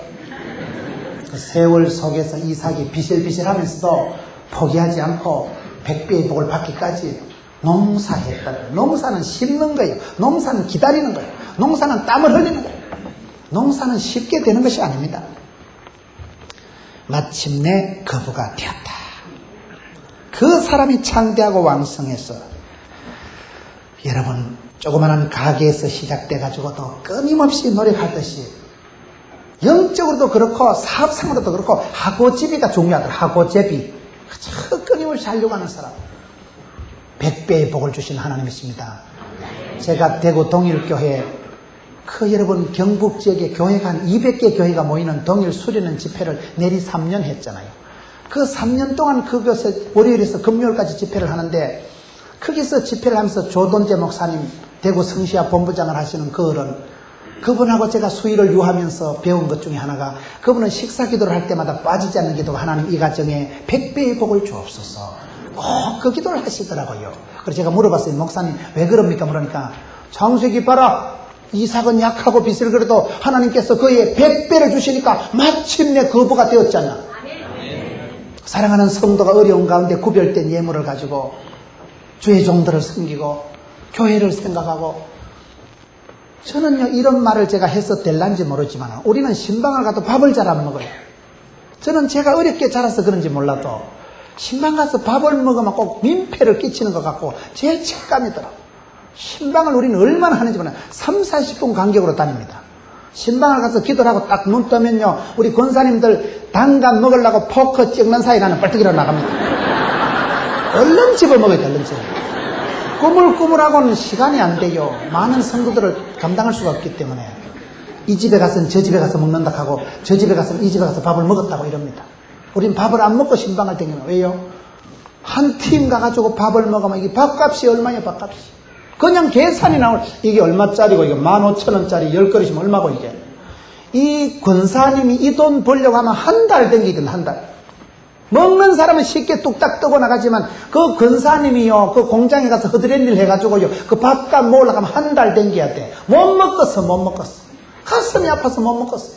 그 세월 속에서 이삭이 비실비실하면서도 포기하지 않고 100배의 복을 받기까지 농사했다. 농사는 심는 거예요. 농사는 기다리는 거예요. 농사는 땀을 흘리는 거예요. 농사는 쉽게 되는 것이 아닙니다. 마침내 거부가 되었다. 그 사람이 창대하고 왕성해서, 여러분 조그마한 가게에서 시작돼가지고도 끊임없이 노력하듯이 영적으로도 그렇고 사업상으로도 그렇고 하고제비가 중요하더라. 하고제비. 그저 끊임없이 하려고 하는 사람, 100배의 복을 주신 하나님이십니다. 제가 대구 동일교회 그 여러분 경북 지역에 교회가 한 200개 교회가 모이는 동일 수련회 집회를 내리 3년 했잖아요. 그 3년 동안 그것에 월요일에서 금요일까지 집회를 하는데, 거기서 집회를 하면서 조돈재 목사님, 대구 성시아 본부장을 하시는 그 어른, 그분하고 제가 수의를 유하면서 배운 것 중에 하나가, 그분은 식사 기도를 할 때마다 빠지지 않는 기도가, 하나님 이 가정에 100배의 복을 주옵소서, 꼭 그 기도를 하시더라고요. 그래서 제가 물어봤어요. 목사님 왜 그럽니까? 물으니까, 창세기 봐라, 이삭은 약하고 비슬그래도 하나님께서 그의 100배를 주시니까 마침내 거부가 되었잖아. 사랑하는 성도가 어려운 가운데 구별된 예물을 가지고 주의 종들을 섬기고 교회를 생각하고, 저는요 이런 말을 제가 해서 될란지 모르지만 우리는 신방을 가도 밥을 잘 안 먹어요. 저는 제가 어렵게 자라서 그런지 몰라도 신방 가서 밥을 먹으면 꼭 민폐를 끼치는 것 같고 제일 책감이 들어. 신방을 우리는 얼마나 하는지 몰라요. 3, 40분 간격으로 다닙니다. 신방을 가서 기도를 하고 딱 눈 뜨면요, 우리 권사님들 단감 먹으려고 포크 찍는 사이 나는 벌떡 일어나갑니다. 얼른 집어먹어야 돼, 얼른 집어. 꾸물꾸물하고는 시간이 안 돼요. 많은 성도들을 감당할 수가 없기 때문에 이 집에 가서는 저 집에 가서 먹는다 하고 저 집에 가서는 이 집에 가서 밥을 먹었다고 이럽니다. 우린 밥을 안 먹고 신방을 댕기는 거예요. 왜요? 한 팀 가가지고 밥을 먹으면 이게 밥값이 얼마냐, 밥값이. 그냥 계산이 나올, 이게 얼마짜리고, 이게 15,000원짜리 10그릇이면 얼마고, 이게. 이 권사님이 이 돈 벌려고 하면 한 달 댕기거든, 한 달. 먹는 사람은 쉽게 뚝딱 뜨고 나가지만 그 권사님이요, 그 공장에 가서 허드렛일 해가지고요, 그 밥값 모으려고 하면 한 달 댕겨야 돼. 못 먹겠어, 못 먹겠어. 가슴이 아파서 못 먹겠어요.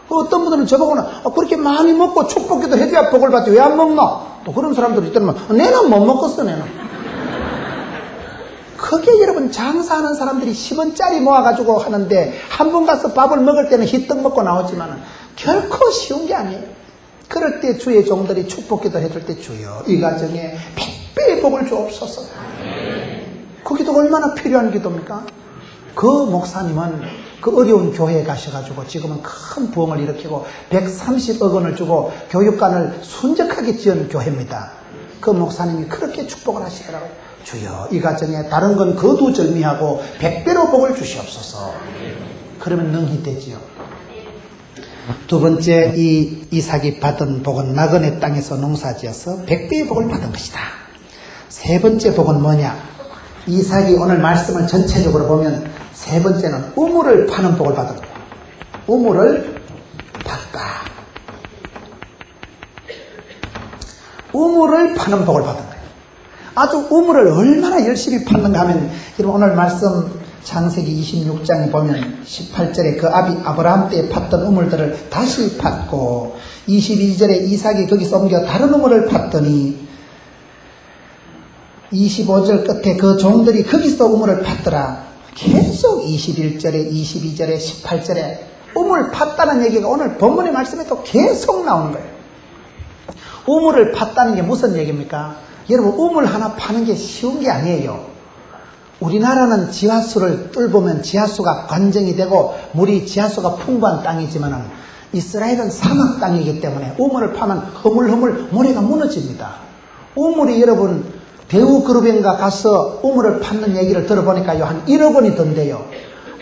어떤 분들은 저보고는 그렇게 많이 먹고 축복기도 해줘야 복을 받지 왜 안 먹나? 또 그런 사람들이 있더만 내는 못 먹겠어, 내는. 그게 여러분 장사하는 사람들이 10원짜리 모아가지고 하는데 한 번 가서 밥을 먹을 때는 희떡 먹고 나오지만 결코 쉬운 게 아니에요. 그럴 때 주의 종들이 축복기도 해줄 때 주여 이 가정에 100배의 복을 주옵소서. 그 기도가 얼마나 필요한 기도입니까? 그 목사님은 그 어려운 교회에 가셔가지고 지금은 큰 부흥을 일으키고 130억 원을 주고 교육관을 순적하게 지은 교회입니다. 그 목사님이 그렇게 축복을 하시더라고요. 주여 이 가정에 다른 건 거두절미하고 100배로 복을 주시옵소서. 그러면 능히 되지요. 두 번째, 이 이삭이 받은 복은 나그네 땅에서 농사지어서 100배의 복을 받은 것이다. 세 번째 복은 뭐냐? 이삭이 오늘 말씀을 전체적으로 보면 세 번째는 우물을 파는 복을 받은 거예요. 우물을 팠다. 우물을 파는 복을 받은 거예요. 아주 우물을 얼마나 열심히 팠는가 하면 여러분 오늘 말씀 창세기 26장에 보면 18절에 그 아브라함 때 팠던 우물들을 다시 팠고 22절에 이삭이 거기서 옮겨 다른 우물을 팠더니 25절 끝에 그 종들이 거기서 우물을 팠더라. 계속 21절에 22절에 18절에 우물 팠다는 얘기가 오늘 본문의 말씀에 또 계속 나오는 거예요. 우물을 팠다는 게 무슨 얘기입니까? 여러분 우물 하나 파는 게 쉬운 게 아니에요. 우리나라는 지하수를 뚫으면 지하수가 관정이 되고 물이 지하수가 풍부한 땅이지만 이스라엘은 사막 땅이기 때문에 우물을 파면 허물허물 모래가 무너집니다. 우물이 여러분 대우그룹인가 가서 우물을 파는 얘기를 들어보니까요 한 1억 원이 든대요.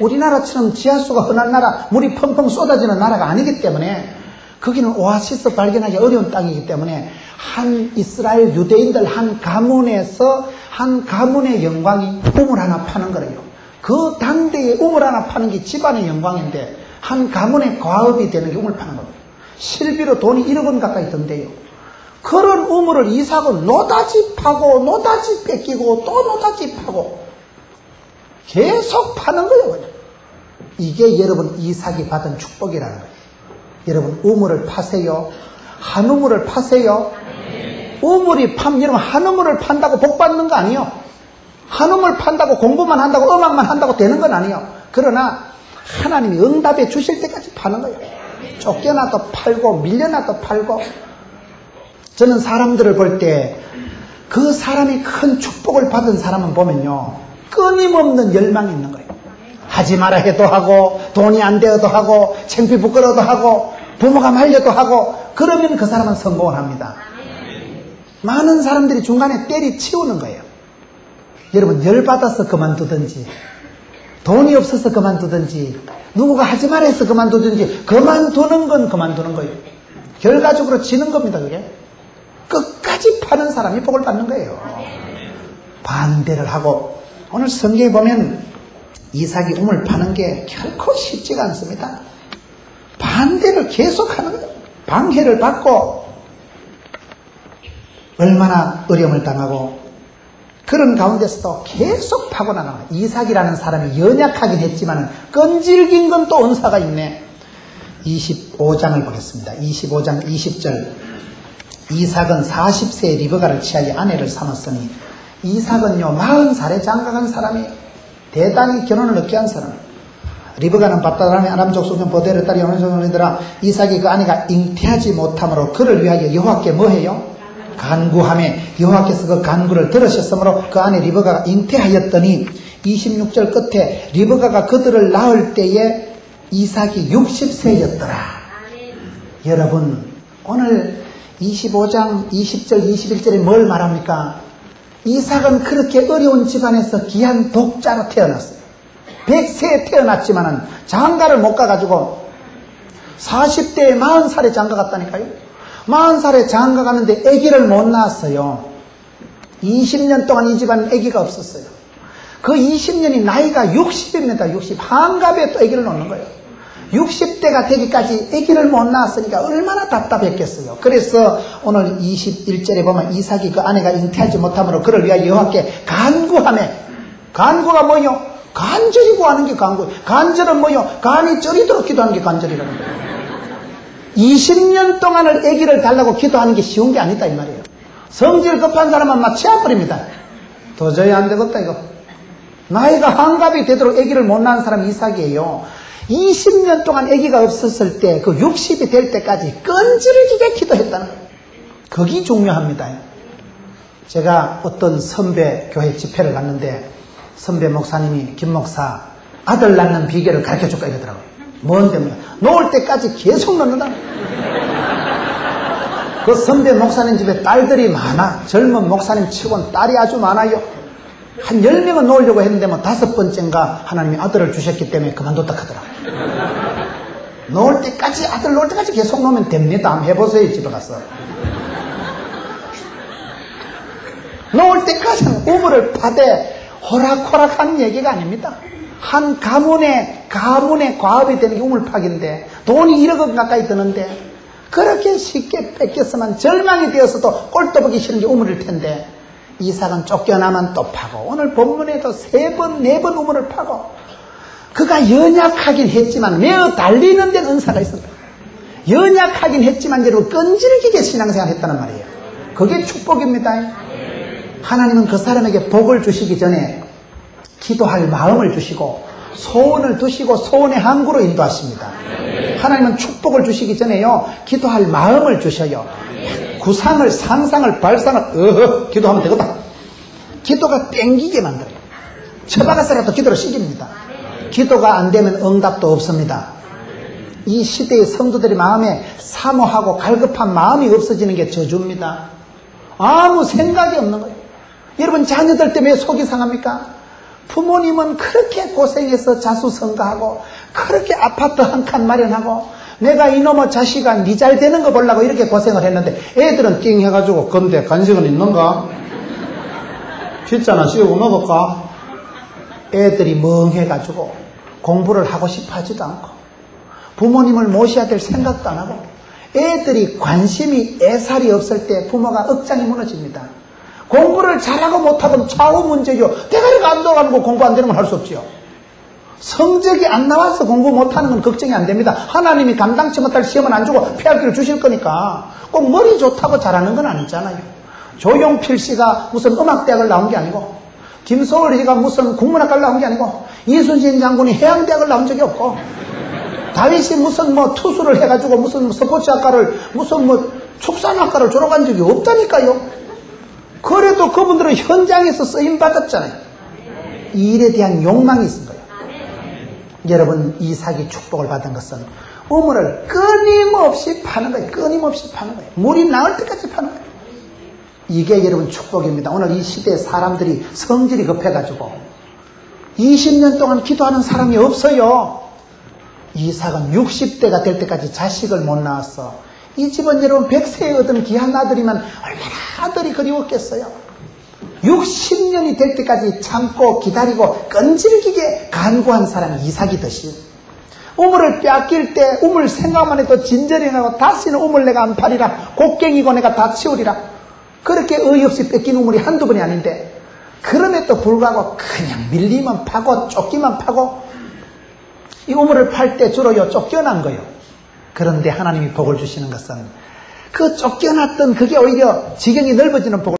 우리나라처럼 지하수가 흔한 나라 물이 펑펑 쏟아지는 나라가 아니기 때문에 거기는 오아시스 발견하기 어려운 땅이기 때문에 한 이스라엘 유대인들 한 가문에서 한 가문의 영광이 우물 하나 파는 거래요. 그 당대에 우물 하나 파는 게 집안의 영광인데 한 가문의 과업이 되는 게 우물 파는 겁니다. 실비로 돈이 1억 원 가까이 든대요. 그런 우물을 이삭은 노다지 파고 노다지 뺏기고 또 노다지 파고 계속 파는 거예요. 그냥. 이게 여러분 이삭이 받은 축복이라는 거예요. 여러분 우물을 파세요. 한 우물을 파세요. 우물이 파면 여러분 한 우물을 판다고 복 받는 거 아니에요. 한 우물 판다고 공부만 한다고 음악만 한다고 되는 건 아니에요. 그러나 하나님이 응답해 주실 때까지 파는 거예요. 쫓겨나도 팔고 밀려나도 팔고. 저는 사람들을 볼 때 그 사람이 큰 축복을 받은 사람은 보면요 끊임없는 열망이 있는 거예요. 하지 마라 해도 하고 돈이 안 되어도 하고 창피 부끄러워도 하고 부모가 말려도 하고 그러면 그 사람은 성공을 합니다. 많은 사람들이 중간에 때리치우는 거예요. 여러분 열받아서 그만두든지 돈이 없어서 그만두든지 누구가 하지 마라 해서 그만두든지 그만두는 건 그만두는 거예요. 결과적으로 지는 겁니다. 그게 끝까지 파는 사람이 복을 받는 거예요. 반대를 하고 오늘 성경에 보면 이삭이 우물 파는 게 결코 쉽지가 않습니다. 반대를 계속하는 거예요. 방해를 받고 얼마나 어려움을 당하고 그런 가운데서도 계속 파고 나가는 거예요. 이삭이라는 사람이 연약하긴 했지만 끈질긴 건 또 은사가 있네. 25장을 보겠습니다. 25장 20절 이삭은 40세에 리브가를 취하여 아내를 삼았으니 이삭은요 40살에 장가간 사람이 대단히 결혼을 늦게 한 사람. 리브가는 밥다람의 아람 족속의 보데르 딸이 어느 정도이더라. 이삭이 그 아내가 잉태하지 못함으로 그를 위하여 여호와께 뭐해요? 간구하매 여호와께서 그 간구를 들으셨으므로 그 아내 리브가가 잉태하였더니 26절 끝에 리브가가 그들을 낳을 때에 이삭이 60세였더라. 여러분 오늘 25장 20절 21절에 뭘 말합니까? 이삭은 그렇게 어려운 집안에서 귀한 독자로 태어났어요. 100세에 태어났지만은 장가를 못 가가지고 40대에 40살에 장가 갔다니까요. 40살에 장가 가는데 아기를 못 낳았어요. 20년 동안 이 집안은 아기가 없었어요. 그 20년이 나이가 60입니다. 60. 한갑에 또 아기를 놓는 거예요. 60대가 되기까지 아기를 못 낳았으니까 얼마나 답답했겠어요. 그래서 오늘 21절에 보면 이삭이 그 아내가 잉태하지 못함으로 그를 위하여 여호와께 간구하매, 간구가 뭐요? 간절히 구하는 게 간구. 간절은 뭐요? 간이 저리도록 기도하는 게 간절이라는 거예요. 20년 동안을 아기를 달라고 기도하는 게 쉬운 게 아니다 이 말이에요. 성질 급한 사람은 막 치아버립니다. 도저히 안 되겠다 이거. 나이가 한갑이 되도록 아기를 못 낳은 사람이 이삭이에요. 20년 동안 아기가 없었을 때 그 60이 될 때까지 끈질기게 기도했다는 거예요. 그게 중요합니다. 제가 어떤 선배 교회 집회를 갔는데 선배 목사님이 김 목사 아들 낳는 비결을 가르쳐줄까 이러더라고요. 뭔데 놓을 때까지 계속 넣는다. 그 선배 목사님 집에 딸들이 많아. 젊은 목사님 치고는 딸이 아주 많아요. 한 10명은 놓으려고 했는데 뭐 5번째인가 하나님이 아들을 주셨기 때문에 그만뒀다 하더라고요. 놓을 때까지 아들 놓을 때까지 계속 놓으면 됩니다. 한번 해보세요 집에 가서. 놓을 때까지는 우물을 파되 호락호락한 얘기가 아닙니다. 한 가문의 과업이 되는 게 우물파기인데 돈이 1억 원 가까이 드는데 그렇게 쉽게 뺏겼으면 절망이 되어서도 꼴도 보기 싫은 게 우물일 텐데 이삭은 쫓겨나면 또 파고 오늘 본문에도 3번 4번 우물을 파고 그가 연약하긴 했지만 매어 달리는 데는 은사가 있었다. 연약하긴 했지만 여러분 끈질기게 신앙생활 했다는 말이에요. 그게 축복입니다. 하나님은 그 사람에게 복을 주시기 전에 기도할 마음을 주시고 소원을 두시고 소원의 항구로 인도하십니다. 하나님은 축복을 주시기 전에요 기도할 마음을 주셔요. 구상을 상상을 발상을 기도하면 되거든. 기도가 땡기게 만들어요. 처박아서라도 기도를 시킵니다. 기도가 안 되면 응답도 없습니다. 이 시대의 성도들의 마음에 사모하고 갈급한 마음이 없어지는 게 저주입니다. 아무 생각이 없는 거예요. 여러분 자녀들 때문에 속이 상합니까? 부모님은 그렇게 고생해서 자수성가하고 그렇게 아파트 한 칸 마련하고 내가 이놈의 자식아 니 잘 되는 거 보려고 이렇게 고생을 했는데 애들은 띵 해가지고 근데 간식은 있는가? 피자나 씌우고 먹을까? 애들이 멍해가지고 공부를 하고 싶어 하지도 않고 부모님을 모셔야 될 생각도 안 하고 애들이 관심이 애살이 없을 때 부모가 억장이 무너집니다. 공부를 잘하고 못하건 좌우 문제죠. 대가리가 안 돌아가는 거 공부 안 되는 건 할 수 없지요. 성적이 안 나와서 공부 못하는 건 걱정이 안 됩니다. 하나님이 감당치 못할 시험은 안 주고 피할 길을 주실 거니까 꼭 머리 좋다고 잘하는 건 아니잖아요. 조용필 씨가 무슨 음악대학을 나온 게 아니고 김소월 씨가 무슨 국문학과를 나온 게 아니고 이순신 장군이 해양대학을 나온 적이 없고 다윗이 무슨 뭐 투수를 해가지고 무슨 스포츠학과를 무슨 뭐 축산학과를 졸업한 적이 없다니까요. 그래도 그분들은 현장에서 쓰임받았잖아요. 이 일에 대한 욕망이 있은 거예요. 여러분 이삭이 축복을 받은 것은 우물을 끊임없이 파는 거예요. 끊임없이 파는 거예요. 물이 나올 때까지 파는 거예요. 이게 여러분 축복입니다. 오늘 이 시대에 사람들이 성질이 급해가지고 20년 동안 기도하는 사람이 없어요. 이삭은 60대가 될 때까지 자식을 못 낳았어. 이 집은 여러분 100세에 얻은 귀한 아들이면 얼마나 아들이 그리웠겠어요. 60년이 될 때까지 참고 기다리고 끈질기게 간구한 사람이 이삭이듯이 우물을 빼앗길 때 우물 생각만 해도 진절이 나고 다시는 우물 내가 안 파리라 곡괭이고 내가 다 치우리라 그렇게 어이없이 뺏긴 우물이 한두 번이 아닌데 그럼에도 불구하고 그냥 밀리면 파고 쫓기만 파고 이 우물을 팔 때 주로요 쫓겨난 거예요. 그런데 하나님이 복을 주시는 것은 그 쫓겨났던 그게 오히려 지경이 넓어지는 복을